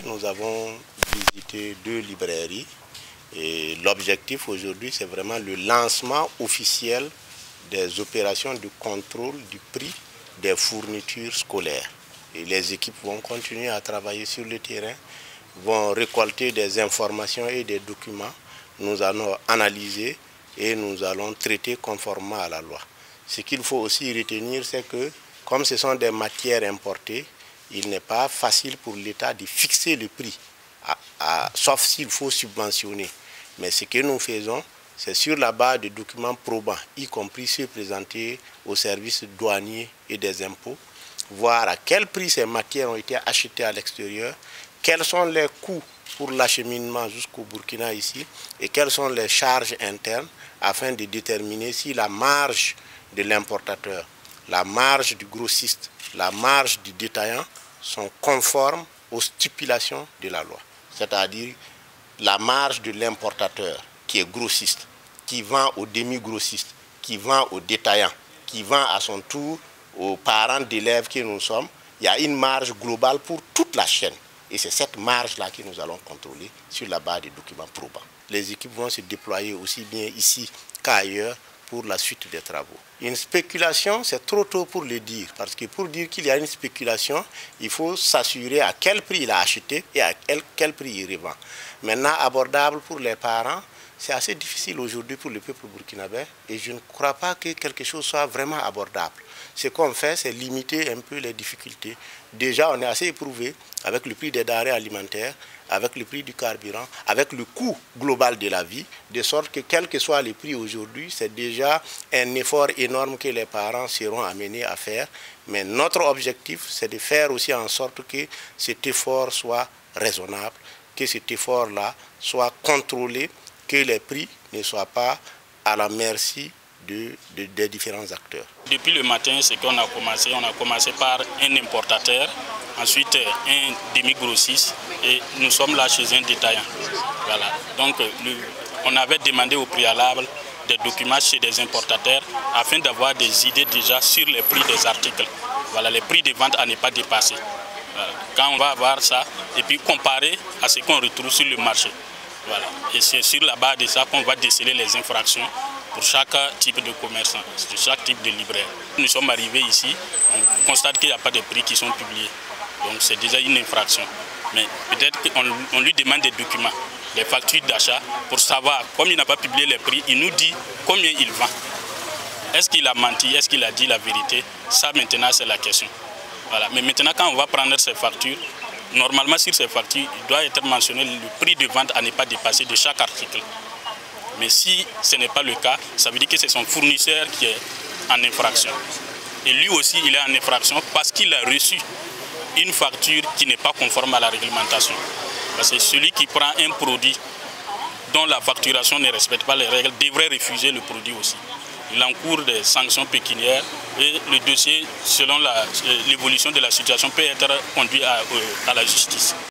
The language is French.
nous avons visité 2 librairies et l'objectif aujourd'hui, c'est vraiment le lancement officiel des opérations de contrôle du prix des fournitures scolaires. Et les équipes vont continuer à travailler sur le terrain, vont récolter des informations et des documents. Nous allons analyser et nous allons traiter conformément à la loi. Ce qu'il faut aussi retenir, c'est que comme ce sont des matières importées, il n'est pas facile pour l'État de fixer le prix, sauf s'il faut subventionner. Mais ce que nous faisons, c'est sur la base de documents probants, y compris ceux présentés aux services douaniers et des impôts, voir à quel prix ces matières ont été achetées à l'extérieur, quels sont les coûts pour l'acheminement jusqu'au Burkina ici, et quelles sont les charges internes, afin de déterminer si la marge de l'importateur, la marge du grossiste, la marge du détaillant sont conformes aux stipulations de la loi. C'est-à-dire la marge de l'importateur qui est grossiste, qui vend au demi-grossiste, qui vend au détaillant, qui vend à son tour aux parents d'élèves que nous sommes. Il y a une marge globale pour toute la chaîne. Et c'est cette marge-là que nous allons contrôler sur la base des documents probants. Les équipes vont se déployer aussi bien ici qu'ailleurs pour la suite des travaux. Une spéculation, c'est trop tôt pour le dire, parce que pour dire qu'il y a une spéculation, il faut s'assurer à quel prix il a acheté et à quel prix il revend. Maintenant, abordable pour les parents, c'est assez difficile aujourd'hui pour le peuple burkinabé et je ne crois pas que quelque chose soit vraiment abordable. Ce qu'on fait, c'est limiter un peu les difficultés. Déjà, on est assez éprouvé avec le prix des denrées alimentaires, avec le prix du carburant, avec le coût global de la vie, de sorte que quel que soit le prix aujourd'hui, c'est déjà un effort énorme que les parents seront amenés à faire. Mais notre objectif, c'est de faire aussi en sorte que cet effort soit raisonnable, que cet effort-là soit contrôlé, que les prix ne soient pas à la merci des différents acteurs. Depuis le matin, ce qu'on a commencé par un importateur, ensuite un demi-grossiste et nous sommes là chez un détaillant. Voilà. Donc on avait demandé au préalable des documents chez des importateurs afin d'avoir des idées déjà sur les prix des articles. Voilà, les prix de vente à ne pas dépasser. Voilà. Quand on va avoir ça et puis comparer à ce qu'on retrouve sur le marché. Voilà. Et c'est sur la base de ça qu'on va déceler les infractions pour chaque type de commerçant, pour chaque type de libraire. Nous sommes arrivés ici, on constate qu'il n'y a pas de prix qui sont publiés. Donc c'est déjà une infraction. Mais peut-être qu'on lui demande des documents, des factures d'achat, pour savoir, comme il n'a pas publié les prix, il nous dit combien il vend. Est-ce qu'il a menti, est-ce qu'il a dit la vérité? Ça maintenant c'est la question. Voilà. Mais maintenant quand on va prendre ces factures, normalement sur ces factures, il doit être mentionné le prix de vente à ne pas dépasser de chaque article. Mais si ce n'est pas le cas, ça veut dire que c'est son fournisseur qui est en infraction. Et lui aussi, il est en infraction parce qu'il a reçu une facture qui n'est pas conforme à la réglementation. Parce que celui qui prend un produit dont la facturation ne respecte pas les règles devrait refuser le produit aussi. Il encourt des sanctions pécuniaires et le dossier, selon l'évolution de la situation, peut être conduit à la justice.